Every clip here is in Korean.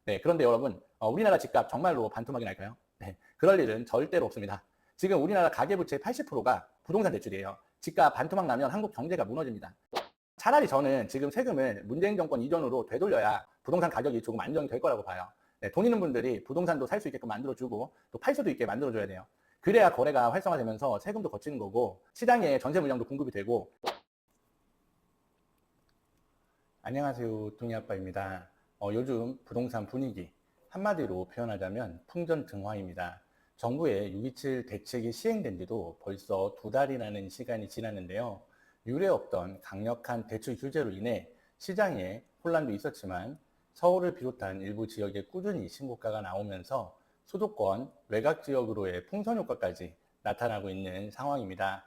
네, 그런데 여러분, 우리나라 집값 정말로 반토막이 날까요? 네, 그럴 일은 절대로 없습니다. 지금 우리나라 가계부채 80%가 부동산 대출이에요. 집값 반토막 나면 한국 경제가 무너집니다. 차라리 저는 지금 세금을 문재인 정권 이전으로 되돌려야 부동산 가격이 조금 안정이 될 거라고 봐요. 네, 돈 있는 분들이 부동산도 살 수 있게끔 만들어주고 또 팔 수도 있게 만들어줘야 돼요. 그래야 거래가 활성화되면서 세금도 거치는 거고 시장에 전세 물량도 공급이 되고. 안녕하세요, 뚱이아빠입니다. 요즘 부동산 분위기 한마디로 표현하자면 풍전등화입니다. 정부의 6.27 대책이 시행된 지도 벌써 2달이라는 시간이 지났는데요. 유례 없던 강력한 대출 규제로 인해 시장에 혼란도 있었지만 서울을 비롯한 일부 지역에 꾸준히 신고가가 나오면서 수도권 외곽 지역으로의 풍선 효과까지 나타나고 있는 상황입니다.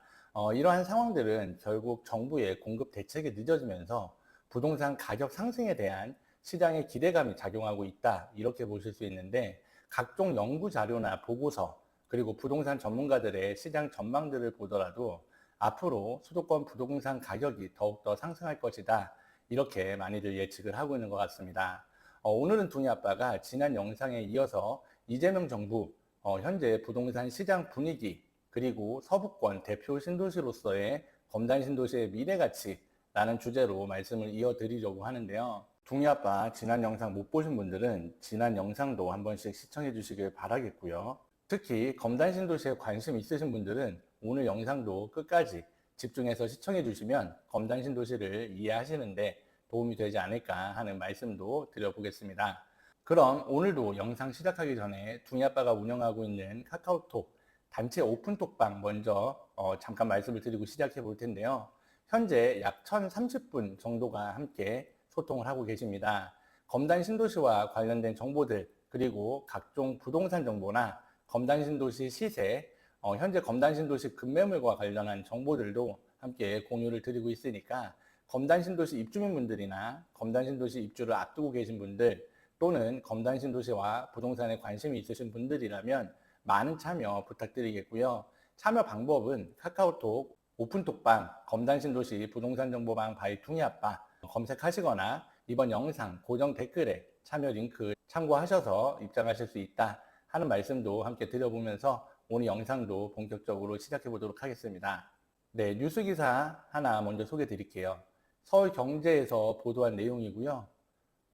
이러한 상황들은 결국 정부의 공급 대책이 늦어지면서 부동산 가격 상승에 대한 시장의 기대감이 작용하고 있다, 이렇게 보실 수 있는데, 각종 연구 자료나 보고서 그리고 부동산 전문가들의 시장 전망들을 보더라도 앞으로 수도권 부동산 가격이 더욱더 상승할 것이다, 이렇게 많이들 예측을 하고 있는 것 같습니다. 오늘은 둥이아빠가 지난 영상에 이어서 이재명 정부 현재 부동산 시장 분위기 그리고 서부권 대표 신도시로서의 검단 신도시의 미래가치 라는 주제로 말씀을 이어드리려고 하는데요. 둥이아빠 지난 영상 못 보신 분들은 지난 영상도 한 번씩 시청해 주시길 바라겠고요. 특히 검단 신도시에 관심 있으신 분들은 오늘 영상도 끝까지 집중해서 시청해 주시면 검단 신도시를 이해하시는데 도움이 되지 않을까 하는 말씀도 드려보겠습니다. 그럼 오늘도 영상 시작하기 전에 둥이아빠가 운영하고 있는 카카오톡 단체 오픈톡방 먼저 잠깐 말씀을 드리고 시작해 볼 텐데요. 현재 약 1030분 정도가 함께 소통을 하고 계십니다. 검단 신도시와 관련된 정보들, 그리고 각종 부동산 정보나 검단 신도시 시세, 현재 검단 신도시 급매물과 관련한 정보들도 함께 공유를 드리고 있으니까 검단 신도시 입주민분들이나 검단 신도시 입주를 앞두고 계신 분들 또는 검단 신도시와 부동산에 관심이 있으신 분들이라면 많은 참여 부탁드리겠고요. 참여 방법은 카카오톡 오픈톡방 검단신도시 부동산정보방 바이 둥이아빠 검색하시거나 이번 영상 고정 댓글에 참여 링크 참고하셔서 입장하실 수 있다 하는 말씀도 함께 드려보면서 오늘 영상도 본격적으로 시작해 보도록 하겠습니다. 네, 뉴스기사 하나 먼저 소개해 드릴게요. 서울경제에서 보도한 내용이고요.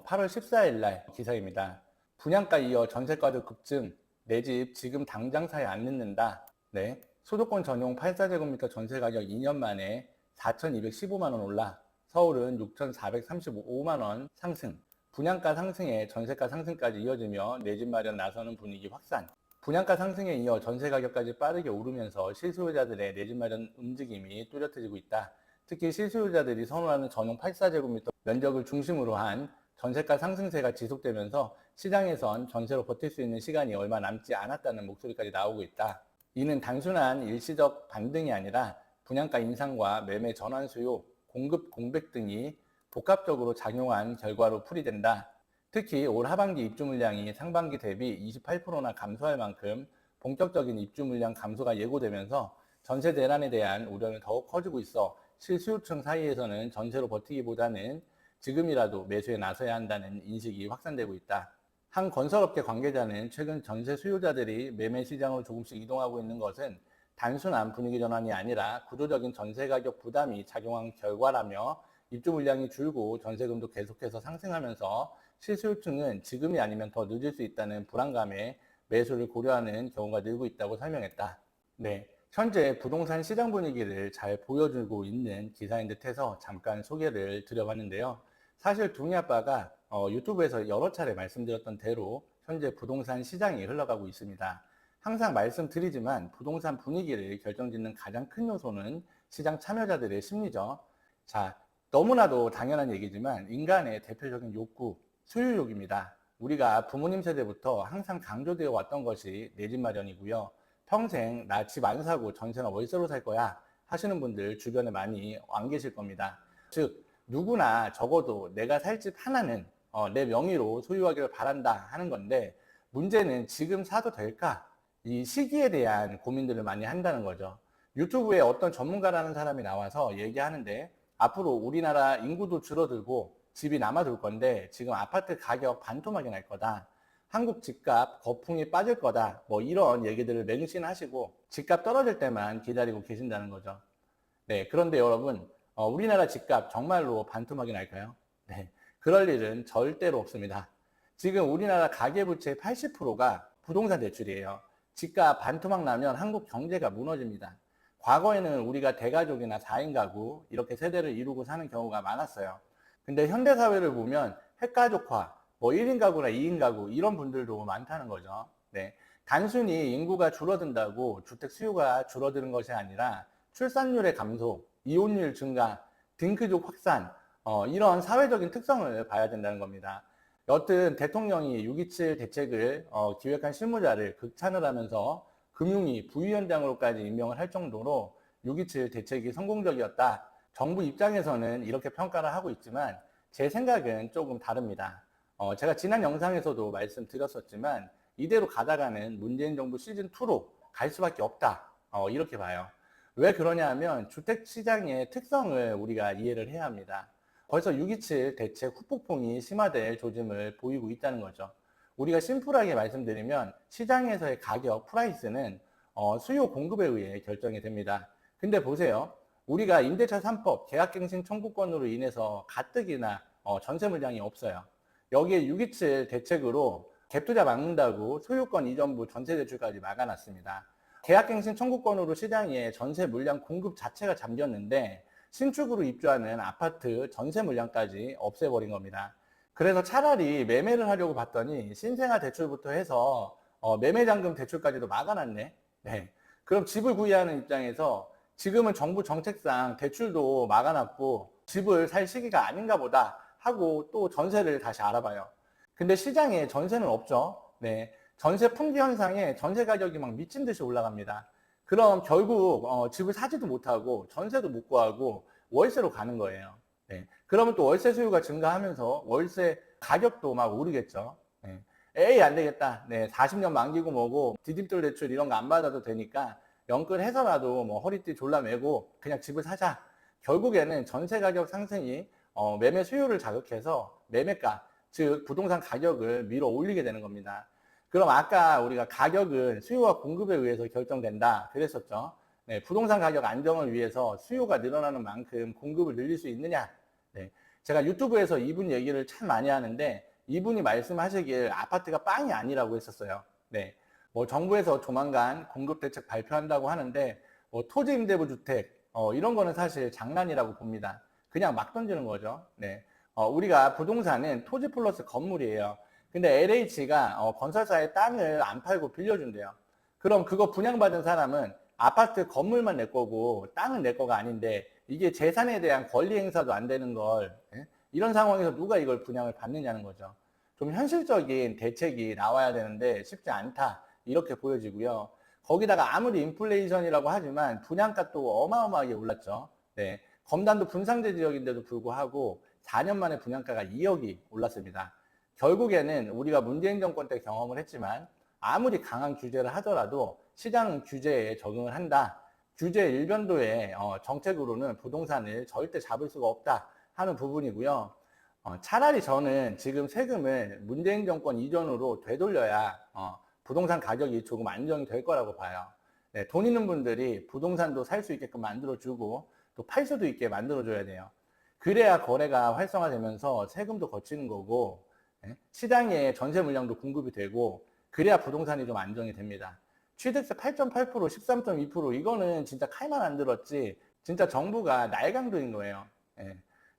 8월 14일 날 기사입니다. 분양가 이어 전세가도 급증, 내 집 지금 당장 사야 안 늦는다. 네, 수도권 전용 84제곱미터 전세 가격 2년 만에 4,215만 원 올라 서울은 6,435만 원 상승. 분양가 상승에 전세가 상승까지 이어지며 내 집 마련 나서는 분위기 확산. 분양가 상승에 이어 전세 가격까지 빠르게 오르면서 실수요자들의 내 집 마련 움직임이 뚜렷해지고 있다. 특히 실수요자들이 선호하는 전용 84제곱미터 면적을 중심으로 한 전세가 상승세가 지속되면서 시장에선 전세로 버틸 수 있는 시간이 얼마 남지 않았다는 목소리까지 나오고 있다. 이는 단순한 일시적 반등이 아니라 분양가 인상과 매매 전환 수요, 공급 공백 등이 복합적으로 작용한 결과로 풀이된다. 특히 올 하반기 입주 물량이 상반기 대비 28%나 감소할 만큼 본격적인 입주 물량 감소가 예고되면서 전세 대란에 대한 우려는 더욱 커지고 있어 실수요층 사이에서는 전세로 버티기보다는 지금이라도 매수에 나서야 한다는 인식이 확산되고 있다. 한 건설업계 관계자는 최근 전세 수요자들이 매매 시장으로 조금씩 이동하고 있는 것은 단순한 분위기 전환이 아니라 구조적인 전세 가격 부담이 작용한 결과라며 입주 물량이 줄고 전세금도 계속해서 상승하면서 실수요층은 지금이 아니면 더 늦을 수 있다는 불안감에 매수를 고려하는 경우가 늘고 있다고 설명했다. 네, 현재 부동산 시장 분위기를 잘 보여주고 있는 기사인 듯해서 잠깐 소개를 드려봤는데요. 사실 둥이아빠가 유튜브에서 여러 차례 말씀드렸던 대로 현재 부동산 시장이 흘러가고 있습니다. 항상 말씀드리지만 부동산 분위기를 결정짓는 가장 큰 요소는 시장 참여자들의 심리죠. 자, 너무나도 당연한 얘기지만 인간의 대표적인 욕구, 소유욕입니다. 우리가 부모님 세대부터 항상 강조되어 왔던 것이 내 집 마련이고요. 평생 나 집 안 사고 전세나 월세로 살 거야 하시는 분들 주변에 많이 안 계실 겁니다. 즉 누구나 적어도 내가 살 집 하나는 내 명의로 소유하기를 바란다 하는 건데, 문제는 지금 사도 될까? 이 시기에 대한 고민들을 많이 한다는 거죠. 유튜브에 어떤 전문가라는 사람이 나와서 얘기하는데 앞으로 우리나라 인구도 줄어들고 집이 남아돌 건데 지금 아파트 가격 반토막이 날 거다. 한국 집값 거품이 빠질 거다. 뭐 이런 얘기들을 맹신하시고 집값 떨어질 때만 기다리고 계신다는 거죠. 네, 그런데 여러분, 우리나라 집값 정말로 반토막이 날까요? 네, 그럴 일은 절대로 없습니다. 지금 우리나라 가계부채의 80%가 부동산 대출이에요. 집값 반토막 나면 한국 경제가 무너집니다. 과거에는 우리가 대가족이나 4인 가구 이렇게 세대를 이루고 사는 경우가 많았어요. 근데 현대사회를 보면 핵가족화, 뭐 1인 가구나 2인 가구 이런 분들도 많다는 거죠. 네, 단순히 인구가 줄어든다고 주택 수요가 줄어드는 것이 아니라 출산율의 감소, 이혼율 증가, 딩크족 확산, 이런 사회적인 특성을 봐야 된다는 겁니다. 여튼 대통령이 6.27 대책을 기획한 실무자를 극찬을 하면서 금융위 부위원장으로까지 임명을 할 정도로 6.27 대책이 성공적이었다. 정부 입장에서는 이렇게 평가를 하고 있지만 제 생각은 조금 다릅니다. 제가 지난 영상에서도 말씀드렸었지만 이대로 가다가는 문재인 정부 시즌2로 갈 수밖에 없다. 이렇게 봐요. 왜 그러냐 하면 주택시장의 특성을 우리가 이해를 해야 합니다. 벌써 6.27 대책 후폭풍이 심화될 조짐을 보이고 있다는 거죠. 우리가 심플하게 말씀드리면 시장에서의 가격, 프라이스는 수요 공급에 의해 결정이 됩니다. 근데 보세요. 우리가 임대차 3법, 계약갱신 청구권으로 인해서 가뜩이나 전세 물량이 없어요. 여기에 6.27 대책으로 갭투자 막는다고 소유권 이전부 전세 대출까지 막아놨습니다. 계약갱신 청구권으로 시장에 전세 물량 공급 자체가 잠겼는데 신축으로 입주하는 아파트 전세 물량까지 없애버린 겁니다. 그래서 차라리 매매를 하려고 봤더니 신생아 대출부터 해서 매매잔금 대출까지도 막아놨네. 네. 그럼 집을 구입하는 입장에서 지금은 정부 정책상 대출도 막아놨고 집을 살 시기가 아닌가 보다 하고 또 전세를 다시 알아봐요. 근데 시장에 전세는 없죠. 네. 전세 품귀 현상에 전세 가격이 막 미친 듯이 올라갑니다. 그럼 결국 집을 사지도 못하고 전세도 못 구하고 월세로 가는 거예요. 네. 그러면 또 월세 수요가 증가하면서 월세 가격도 막 오르겠죠. 네. 에이 안 되겠다. 네. 40년 만기고 뭐고 디딤돌 대출 이런 거 안 받아도 되니까 연끌해서라도 뭐 허리띠 졸라매고 그냥 집을 사자. 결국에는 전세 가격 상승이 매매 수요를 자극해서 매매가, 즉 부동산 가격을 밀어 올리게 되는 겁니다. 그럼 아까 우리가 가격은 수요와 공급에 의해서 결정된다 그랬었죠. 네, 부동산 가격 안정을 위해서 수요가 늘어나는 만큼 공급을 늘릴 수 있느냐. 네, 제가 유튜브에서 이분 얘기를 참 많이 하는데 이분이 말씀하시길 아파트가 빵이 아니라고 했었어요. 네, 뭐 정부에서 조만간 공급 대책 발표한다고 하는데 뭐 토지 임대부 주택 이런 거는 사실 장난이라고 봅니다. 그냥 막 던지는 거죠. 네, 우리가 부동산은 토지 플러스 건물이에요. 근데 LH가 건설사의 땅을 안 팔고 빌려준대요. 그럼 그거 분양받은 사람은 아파트 건물만 내 거고 땅은 내 거가 아닌데 이게 재산에 대한 권리 행사도 안 되는 걸 이런 상황에서 누가 이걸 분양을 받느냐는 거죠. 좀 현실적인 대책이 나와야 되는데 쉽지 않다 이렇게 보여지고요. 거기다가 아무리 인플레이션이라고 하지만 분양가도 어마어마하게 올랐죠. 네, 검단도 분상제 지역인데도 불구하고 4년 만에 분양가가 2억이 올랐습니다. 결국에는 우리가 문재인 정권 때 경험을 했지만 아무리 강한 규제를 하더라도 시장 규제에 적응을 한다. 규제 일변도의 정책으로는 부동산을 절대 잡을 수가 없다 하는 부분이고요. 차라리 저는 지금 세금을 문재인 정권 이전으로 되돌려야 부동산 가격이 조금 안정이 될 거라고 봐요. 네, 돈 있는 분들이 부동산도 살 수 있게끔 만들어주고 또 팔 수도 있게 만들어줘야 돼요. 그래야 거래가 활성화되면서 세금도 거치는 거고 시장에 전세 물량도 공급이 되고 그래야 부동산이 좀 안정이 됩니다. 취득세 8.8%, 13.2% 이거는 진짜 칼만 안 들었지 진짜 정부가 날강도인 거예요.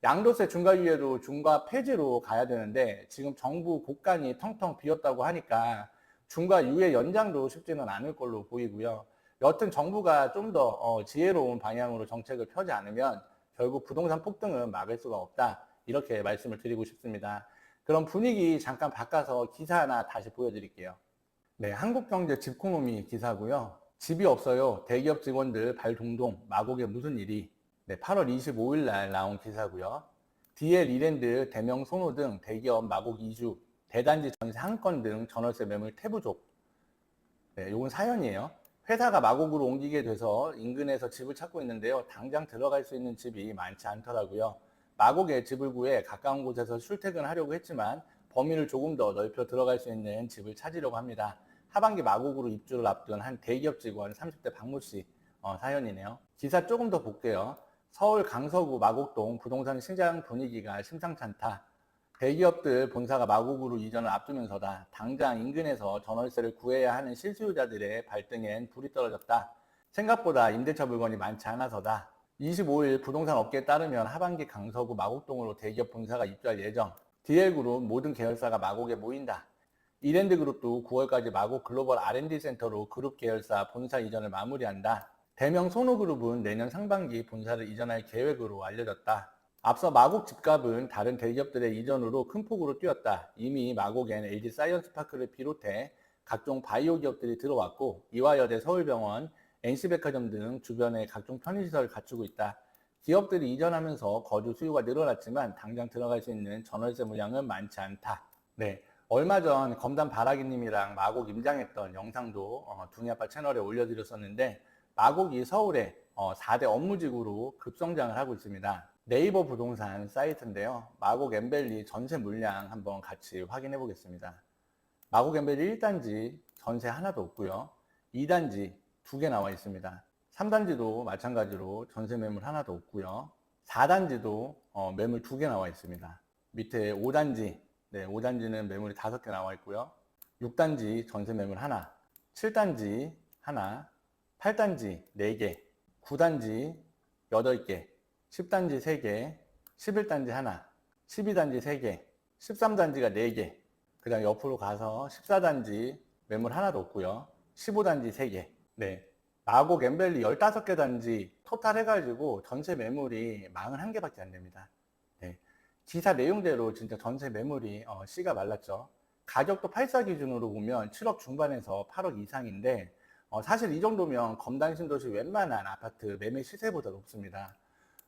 양도세 중과유예도 중과 폐지로 가야 되는데 지금 정부 곳간이 텅텅 비었다고 하니까 중과유예 연장도 쉽지는 않을 걸로 보이고요. 여튼 정부가 좀 더 지혜로운 방향으로 정책을 펴지 않으면 결국 부동산 폭등은 막을 수가 없다 이렇게 말씀을 드리고 싶습니다. 그럼 분위기 잠깐 바꿔서 기사 하나 다시 보여드릴게요. 네, 한국경제 집코노미 기사고요. 집이 없어요. 대기업 직원들 발 동동, 마곡에 무슨 일이. 네, 8월 25일 날 나온 기사고요. DL 이랜드, 대명 소노 등 대기업 마곡 이주, 대단지 전세 한 건 등 전월세 매물 태부족. 네, 요건 사연이에요. 회사가 마곡으로 옮기게 돼서 인근에서 집을 찾고 있는데요. 당장 들어갈 수 있는 집이 많지 않더라고요. 마곡에 집을 구해 가까운 곳에서 출퇴근하려고 했지만 범위를 조금 더 넓혀 들어갈 수 있는 집을 찾으려고 합니다. 하반기 마곡으로 입주를 앞둔 한 대기업 직원 30대 박모 씨 사연이네요. 기사 조금 더 볼게요. 서울 강서구 마곡동 부동산 시장 분위기가 심상찮다. 대기업들 본사가 마곡으로 이전을 앞두면서다. 당장 인근에서 전월세를 구해야 하는 실수요자들의 발등엔 불이 떨어졌다. 생각보다 임대차 물건이 많지 않아서다. 25일 부동산 업계에 따르면 하반기 강서구 마곡동으로 대기업 본사가 입주할 예정. DL그룹 모든 계열사가 마곡에 모인다. 이랜드그룹도 9월까지 마곡 글로벌 R&D 센터로 그룹 계열사 본사 이전을 마무리한다. 대명 손호그룹은 내년 상반기 본사를 이전할 계획으로 알려졌다. 앞서 마곡 집값은 다른 대기업들의 이전으로 큰 폭으로 뛰었다. 이미 마곡엔 LG 사이언스파크를 비롯해 각종 바이오 기업들이 들어왔고 이화여대 서울병원, NC백화점 등 주변에 각종 편의시설을 갖추고 있다. 기업들이 이전하면서 거주 수요가 늘어났지만 당장 들어갈 수 있는 전월세 물량은 많지 않다. 네, 얼마 전 검단 바라기님이랑 마곡 임장했던 영상도 둥이아빠 채널에 올려드렸었는데 마곡이 서울의 4대 업무지구로 급성장을 하고 있습니다. 네이버 부동산 사이트인데요. 마곡 엠벨리 전세 물량 한번 같이 확인해 보겠습니다. 마곡 엠벨리 1단지 전세 하나도 없고요. 2단지 2개 나와 있습니다. 3단지도 마찬가지로 전세 매물 하나도 없고요. 4단지도 매물 2개 나와 있습니다. 밑에 5단지, 5단지는 매물이 5개 나와 있고요. 6단지 전세 매물 하나, 7단지 하나, 8단지 4개, 9단지 8개, 10단지 3개, 11단지 하나, 12단지 3개, 13단지가 4개, 그 다음 옆으로 가서 14단지 매물 하나도 없고요. 15단지 3개. 네. 마곡 엠벨리 15개 단지 토탈 해가지고 전세 매물이 41개밖에 안 됩니다. 네. 기사 내용대로 진짜 전세 매물이 씨가 말랐죠. 가격도 8사 기준으로 보면 7억 중반에서 8억 이상인데 사실 이 정도면 검단 신도시 웬만한 아파트 매매 시세보다 높습니다.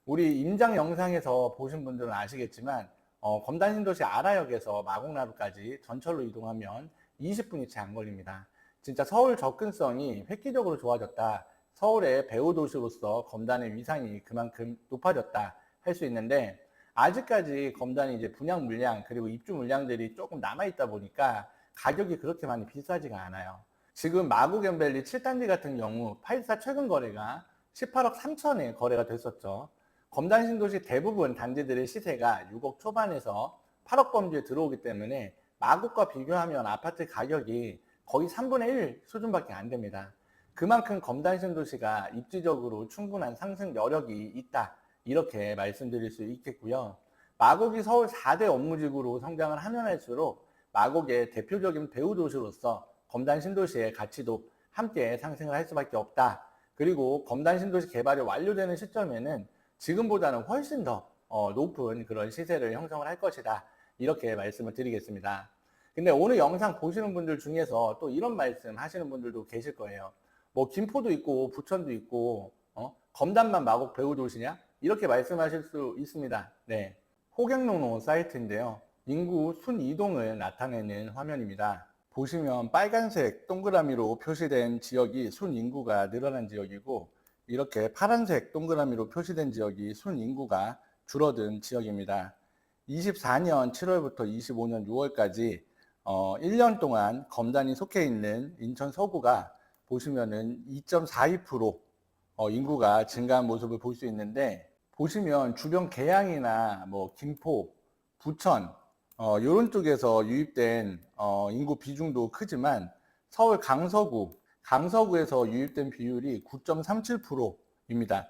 우리 임장 영상에서 보신 분들은 아시겠지만 검단 신도시 아라역에서 마곡나루까지 전철로 이동하면 20분이 채 안 걸립니다. 진짜 서울 접근성이 획기적으로 좋아졌다. 서울의 배후 도시로서 검단의 위상이 그만큼 높아졌다 할 수 있는데 아직까지 검단이 이제 분양 물량 그리고 입주 물량들이 조금 남아있다 보니까 가격이 그렇게 많이 비싸지가 않아요. 지금 마곡 엠벨리 7단지 같은 경우 8사 최근 거래가 18억 3천에 거래가 됐었죠. 검단 신도시 대부분 단지들의 시세가 6억 초반에서 8억 범주에 들어오기 때문에 마곡과 비교하면 아파트 가격이 거의 3분의 1 수준밖에 안 됩니다. 그만큼 검단 신도시가 입지적으로 충분한 상승 여력이 있다. 이렇게 말씀드릴 수 있겠고요. 마곡이 서울 4대 업무지구로 성장을 하면 할수록 마곡의 대표적인 배후 도시로서 검단 신도시의 가치도 함께 상승을 할 수밖에 없다. 그리고 검단 신도시 개발이 완료되는 시점에는 지금보다는 훨씬 더 높은 그런 시세를 형성을 할 것이다. 이렇게 말씀을 드리겠습니다. 근데 오늘 영상 보시는 분들 중에서 또 이런 말씀 하시는 분들도 계실 거예요. 뭐 김포도 있고 부천도 있고 검단만 마곡 배후 도시냐? 이렇게 말씀하실 수 있습니다. 네, 호갱노노 사이트인데요. 인구 순이동을 나타내는 화면입니다. 보시면 빨간색 동그라미로 표시된 지역이 순인구가 늘어난 지역이고 이렇게 파란색 동그라미로 표시된 지역이 순인구가 줄어든 지역입니다. 24년 7월부터 25년 6월까지 1년 동안 검단이 속해 있는 인천 서구가 보시면은 2.42% 인구가 증가한 모습을 볼 수 있는데 보시면 주변 계양이나 뭐 김포, 부천 이런 쪽에서 유입된 인구 비중도 크지만 서울 강서구에서 유입된 비율이 9.37%입니다.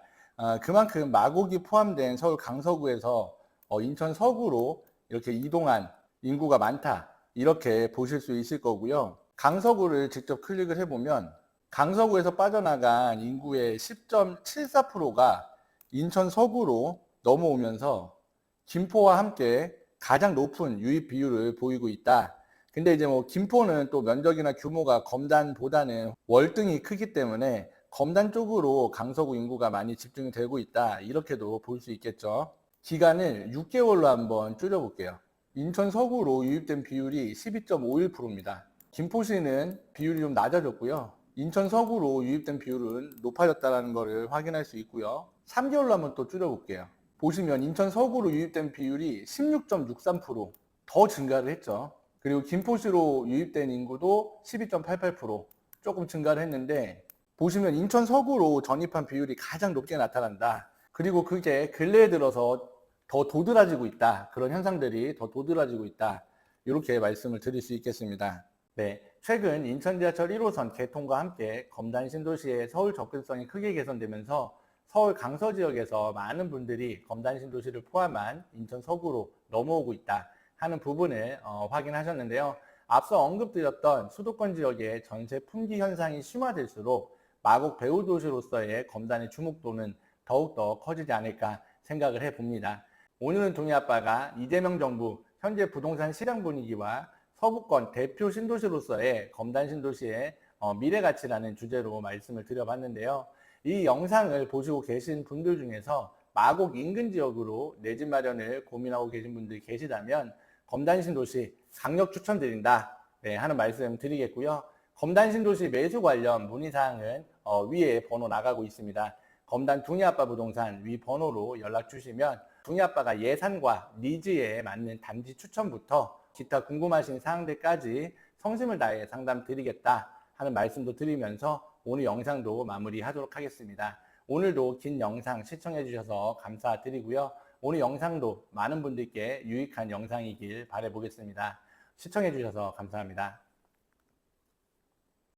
그만큼 마곡이 포함된 서울 강서구에서 인천 서구로 이렇게 이동한 인구가 많다. 이렇게 보실 수 있을 거고요. 강서구를 직접 클릭을 해보면 강서구에서 빠져나간 인구의 10.74%가 인천 서구로 넘어오면서 김포와 함께 가장 높은 유입 비율을 보이고 있다. 근데 이제 뭐 김포는 또 면적이나 규모가 검단보다는 월등히 크기 때문에 검단 쪽으로 강서구 인구가 많이 집중이 되고 있다. 이렇게도 볼 수 있겠죠. 기간을 6개월로 한번 줄여볼게요. 인천 서구로 유입된 비율이 12.51%입니다. 김포시는 비율이 좀 낮아졌고요. 인천 서구로 유입된 비율은 높아졌다는 것을 확인할 수 있고요. 3개월로 한번 또 줄여볼게요. 보시면 인천 서구로 유입된 비율이 16.63%더 증가를 했죠. 그리고 김포시로 유입된 인구도 12.88% 조금 증가를 했는데, 보시면 인천 서구로 전입한 비율이 가장 높게 나타난다. 그리고 그게 근래에 들어서 더 도드라지고 있다. 그런 현상들이 더 도드라지고 있다. 이렇게 말씀을 드릴 수 있겠습니다. 네, 최근 인천 지하철 1호선 개통과 함께 검단 신도시의 서울 접근성이 크게 개선되면서 서울 강서 지역에서 많은 분들이 검단 신도시를 포함한 인천 서구로 넘어오고 있다 하는 부분을 확인하셨는데요. 앞서 언급드렸던 수도권 지역의 전세 품귀 현상이 심화될수록 마곡 배후 도시로서의 검단의 주목도는 더욱더 커지지 않을까 생각을 해봅니다. 오늘은 동희아빠가 이재명 정부 현재 부동산 시장 분위기와 서구권 대표 신도시로서의 검단 신도시의 미래 가치라는 주제로 말씀을 드려봤는데요. 이 영상을 보시고 계신 분들 중에서 마곡 인근 지역으로 내 집 마련을 고민하고 계신 분들이 계시다면 검단 신도시 강력 추천드린다, 네, 하는 말씀 드리겠고요. 검단 신도시 매수 관련 문의사항은 위에 번호 나가고 있습니다. 검단 둥이아빠 부동산 위 번호로 연락 주시면 둥이아빠가 예산과 니즈에 맞는 단지 추천부터 기타 궁금하신 사항들까지 성심을 다해 상담 드리겠다 하는 말씀도 드리면서 오늘 영상도 마무리하도록 하겠습니다. 오늘도 긴 영상 시청해 주셔서 감사드리고요. 오늘 영상도 많은 분들께 유익한 영상이길 바라보겠습니다. 시청해 주셔서 감사합니다.